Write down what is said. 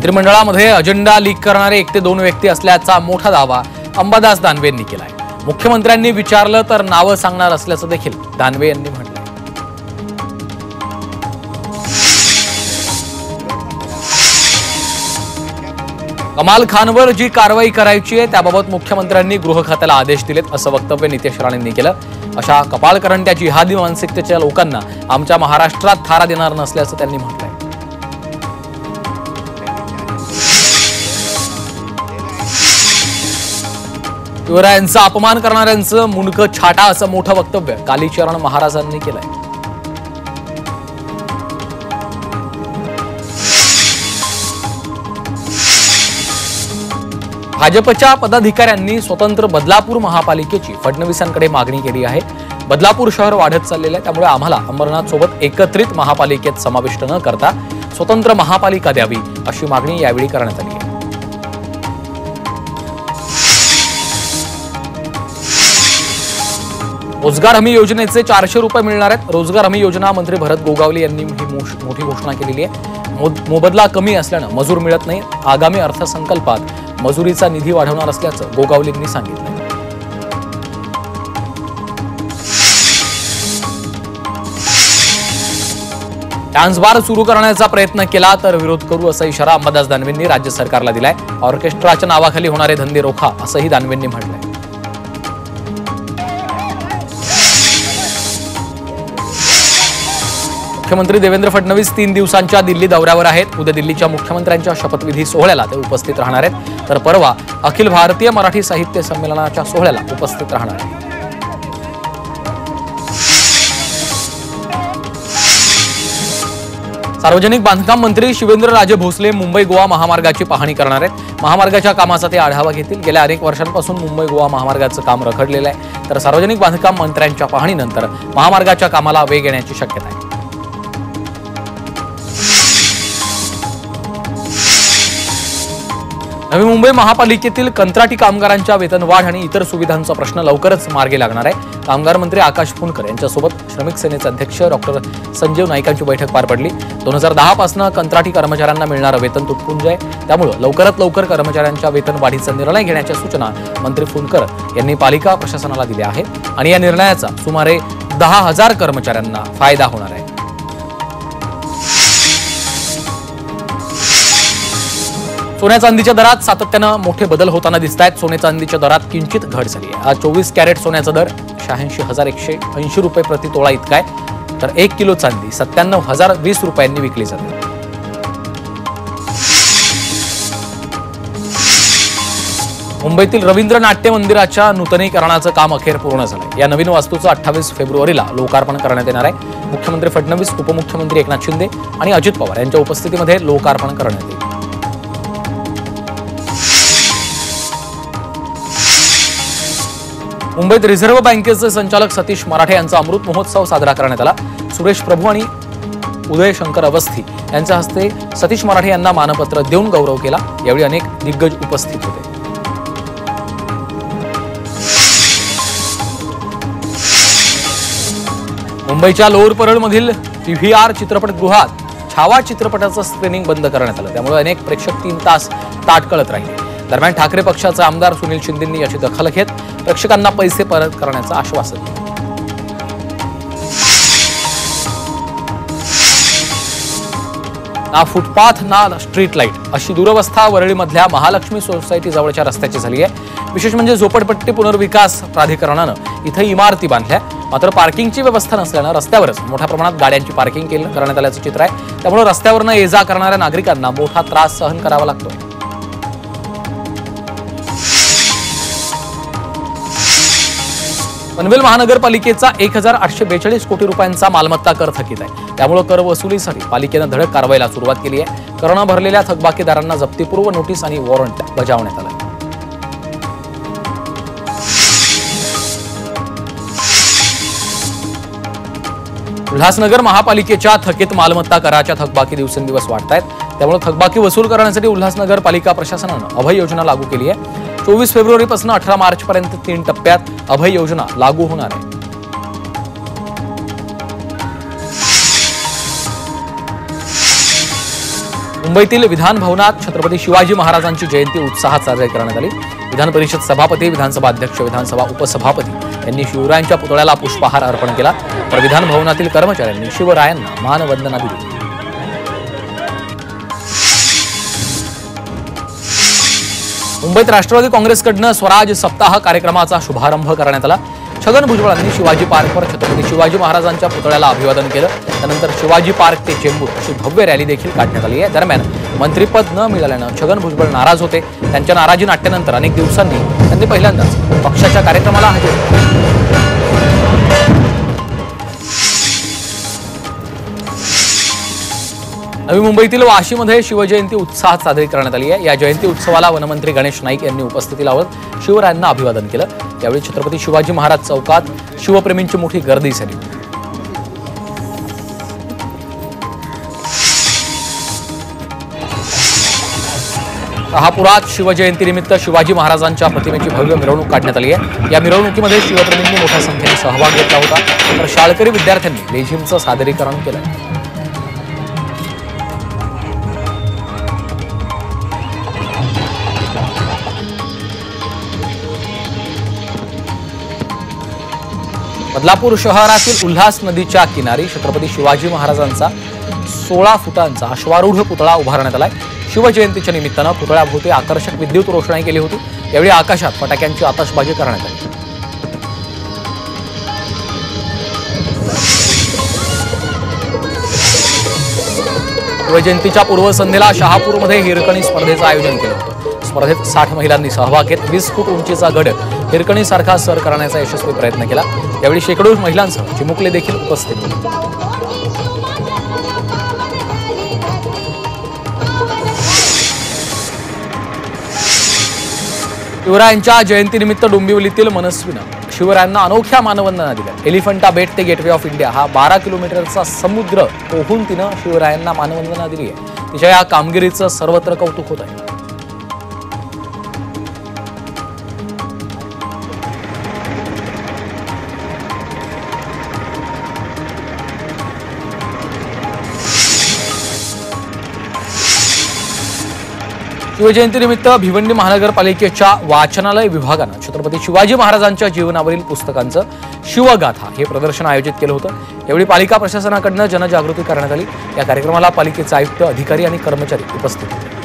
मंत्रिमंडळामध्ये agenda leak करणारे 1 ते 2 व्यक्ती असल्याचा मोठा दावा अंबादास दानवेंनी केलाय। मुख्यमंत्र्यांनी विचारलं तर नावं सांगणार असल्याचं देखील दानवे यांनी म्हटलंय। कमाल खानवर जी कारवाई करायची आहे त्याबाबत मुख्यमंत्र्यांनी गृह खात्याला आदेश दिलेत असं वक्तव्य नितेश राणेंनी केलं। अशा कपाळकरंट्या जिहादी मानसिकतेच्या लोकांना आमच्या महाराष्ट्रात थारा देणार नसल्याचं त्यांनी म्हटलंय। शिवरायांचा अपमान करणाऱ्यांचं मुंडकं छाटा असं मोठं वक्तव्य कालीचरण महाराजांनी केलंय। भाजपच्या पदाधिकाऱ्यांनी स्वतंत्र बदलापूर महापालिकेची फडणवीसांकडे मागणी केली आहे। बदलापूर शहर वाढत चाललेलं आहे, त्यामुळे आम्हाला अंबरनाथ सोबत एकत्रित महापालिकेत समाविष्ट न करता स्वतंत्र महापालिका द्यावी अशी मागणी यावेळी करण्यात आली आहे। रोजगार हमी योजनेचे 400 रुपये मिळणार आहेत। रोजगार हमी योजना मंत्री भरत गोगावले यांनी ही मोठी घोषणा केलेली आहे। मोबदला कमी असल्यानं मजूर मिळत नाही। आगामी अर्थसंकल्पात मजुरीचा निधी वाढवणार असल्याचं गोगावलेंनी सांगितलं। डान्स बार सुरू करण्याचा प्रयत्न केला तर विरोध करू असा इशारा अंबादास दानवेंनी राज्य सरकारला दिलाय। ऑर्केस्ट्राच्या नावाखाली होणारे धंदे रोखा असंही दानवेंनी म्हटलंय। मुख्यमंत्री देवेंद्र फडणवीस 3 दिवसांच्या दिल्ली दौऱ्यावर आहेत। उद्या दिल्लीच्या मुख्यमंत्र्यांच्या शपथविधी सोहळ्याला ते उपस्थित राहणार आहेत, तर परवा अखिल भारतीय मराठी साहित्य संमेलनाच्या सोहळ्याला उपस्थित राहणार आहेत। सार्वजनिक बांधकाम मंत्री शिवेंद्रराजे भोसले मुंबई गोवा महामार्गाची पाहणी करणार आहेत। महामार्गाच्या कामाचा ते आढावा घेतील। गेल्या अनेक वर्षांपासून मुंबई गोवा महामार्गाचं काम रखडलेलं आहे, तर सार्वजनिक बांधकाम मंत्र्यांच्या पाहणीनंतर महामार्गाच्या कामाला वेग येण्याची शक्यता आहे। नवी मुंबई महापालिकेतील कंत्राटी कामगारांच्या वेतनवाढ आणि इतर सुविधांचा प्रश्न लवकरच मार्गी लागणार आहे। कामगार मंत्री आकाश फुंडकर यांच्यासोबत श्रमिक सेनेचे अध्यक्ष डॉक्टर संजीव नाईकांची बैठक पार पडली। 2010 पासून कंत्राटी कर्मचाऱ्यांना मिळणारं वेतन तुटपुंज आहे, त्यामुळे लवकरात लवकर कर्मचाऱ्यांच्या वेतनवाढीचा निर्णय घेण्याच्या सूचना मंत्री फुंडकर यांनी पालिका प्रशासनाला दिल्या आहेत आणि या निर्णयाचा सुमारे 10,000 कर्मचाऱ्यांना फायदा होणार आहे। सोन्या चांदीच्या दरात सातत्यानं मोठे बदल होताना दिसत आहेत। सोने चांदीच्या दरात किंचित घट झाली आहे। आज 24 कॅरेट सोन्याचा दर 86,180 रुपये प्रति तोळा इतका आहे, तर 1 किलो चांदी 97,020 रुपयांनी विकली जाते। मुंबईतील रवींद्र नाट्य मंदिराच्या नूतनीकरणाचं काम अखेर पूर्ण झालंय। या नवीन वास्तूचं 28 फेब्रुवारीला लोकार्पण करण्यात येणार आहे। मुख्यमंत्री फडणवीस, उपमुख्यमंत्री एकनाथ शिंदे आणि अजित पवार यांच्या उपस्थितीमध्ये लोकार्पण करण्यात येईल। मुंबईत रिझर्व्ह बँकेचे संचालक सतीश मराठे यांचा अमृत महोत्सव साजरा करण्यात आला। सुरेश प्रभू आणि उदय शंकर अवस्थी यांच्या हस्ते सतीश मराठे यांना मानपत्र देऊन गौरव केला। यावेळी अनेक दिग्गज उपस्थित होते। मुंबईच्या लोअर परळमधील PVR चित्रपटगृहात छावा चित्रपटाचं स्क्रीनिंग बंद करण्यात आलं, त्यामुळे अनेक प्रेक्षक 3 तास ताटकळत राहिले। दरम्यान ठाकरे पक्षाचे आमदार सुनील शिंदेंनी याची दखल घेत प्रेक्षकांना पैसे परत करण्याचं आश्वासन दिलं। ना फुटपाथ ना स्ट्रीट लाईट अशी दुरवस्था वरळीमधल्या महालक्ष्मी सोसायटी जवळच्या रस्त्याची झाली आहे। विशेष म्हणजे झोपडपट्टी पुनर्विकास प्राधिकरणानं इथे इमारती बांधल्या, मात्र पार्किंगची व्यवस्था नसल्यानं रस्त्यावरच मोठ्या प्रमाणात गाड्यांची पार्किंग करण्यात आल्याचं चित्र आहे। त्यामुळे रस्त्यावरनं ये जा करणाऱ्या नागरिकांना मोठा त्रास सहन करावा लागतोय। पनवेल महानगरपालिकेचा 1,842 कोटी रुपयांचा मालमत्ता कर थकीत आहे, त्यामुळे कर वसुलीसाठी पालिकेनं धडक कारवाईला सुरुवात केली आहे। कर न भरलेल्या थकबाकीदारांना जप्तीपूर्व नोटीस आणि वॉरंट बजावण्यात आलं। उल्हासनगर महापालिकेच्या थकीत मालमत्ता कराच्या थकबाकी दिवसेंदिवस वाढत आहेत, त्यामुळे थकबाकी वसूल करण्यासाठी उल्हासनगर पालिका प्रशासनानं अभय योजना लागू केली आहे। 24 फेब्रुवारीपासून 18 मार्चपर्यंत 3 टप्प्यात अभय योजना लागू होणार आहे। मुंबईतील विधान भवनात छत्रपती शिवाजी महाराजांची जयंती उत्साहात साजरी करण्यात आली। विधान परिषद सभापती, विधानसभा अध्यक्ष, विधानसभा उपसभापती यांनी शिवरायांच्या पुतळ्याला पुष्पहार अर्पण केला, तर विधान भवनातील कर्मचाऱ्यांनी शिवरायांना मानवंदना दिली। मुंबईत राष्ट्रवादी काँग्रेसकडून स्वराज सप्ताह कार्यक्रमाचा शुभारंभ करण्यात आला। छगन भुजबळांनी शिवाजी पार्कवर छत्रपती शिवाजी महाराजांच्या पुतळ्याला अभिवादन केलं। त्यानंतर शिवाजी पार्क ते चेंबूर अशी भव्य रॅली देखील काढण्यात आली आहे। दरम्यान मंत्रिपद न मिळाल्यानं छगन भुजबळ नाराज होते। त्यांच्या नाराजी नाट्यानंतर अनेक दिवसांनी त्यांनी पहिल्यांदाच पक्षाच्या कार्यक्रमाला हजेरी लावली। नवी मुंबईतील वाशीमध्ये शिवजयंती उत्साहात साजरी करण्यात आली आहे। या जयंती उत्सवाला वनमंत्री गणेश नाईक यांनी उपस्थिती लावत शिवरायांना अभिवादन केलं। यावेळी छत्रपती शिवाजी महाराज चौकात शिवप्रेमींची मोठी गर्दी झाली। शहापुरात शिवजयंतीनिमित्त शिवाजी महाराजांच्या प्रतिमेची भव्य मिरवणूक काढण्यात आली आहे। या मिरवणुकीमध्ये शिवप्रेमींनी मोठ्या संख्येने सहभाग घेतला होता, तर शाळकरी विद्यार्थ्यांनी लेझिमचं सादरीकरण केलं। बदलापूर शहरातील उल्हास नदीच्या किनारी छत्रपती शिवाजी महाराजांचा 16 फुटांचा अश्वारूढ पुतळा उभारण्यात आलाय। शिवजयंतीच्या निमित्तानं पुतळ्याभोवती आकर्षक विद्युत रोषणाई केली होती। यावेळी आकाशात फटाक्यांची आतषबाजी करण्यात आली। शिवजयंतीच्या पूर्वसंध्येला शहापूरमध्ये हिरकणी स्पर्धेचं आयोजन केलं होतं। स्पर्धेत 60 महिलांनी सहभाग घेत 20 फूट उंचीचा गड हिरकणीसारखा सर करण्याचा यशस्वी प्रयत्न केला। यावेळी शेकडो महिलांसह चिमुकले देखील उपस्थित होते। शिवरायांच्या जयंतीनिमित्त डोंबिवलीतील मनस्वीनं शिवरायांना अनोख्या मानवंदना दिल्या। एलिफंटा बेट ते गेटवे ऑफ इंडिया हा 12 किलोमीटरचा समुद्र पोहून तिनं शिवरायांना मानवंदना दिली आहे। तिच्या या कामगिरीचं सर्वत्र कौतुक होत आहे। शिवजयंतीनिमित्त भिवंडी महानगरपालिकेच्या वाचनालय विभागानं छत्रपती शिवाजी महाराजांच्या जीवनावरील पुस्तकांचं शिवगाथा हे प्रदर्शन आयोजित केलं होतं। यावेळी पालिका प्रशासनाकडून जनजागृती करण्यात आली। या कार्यक्रमाला पालिकेचे आयुक्त, अधिकारी आणि कर्मचारी उपस्थित होते।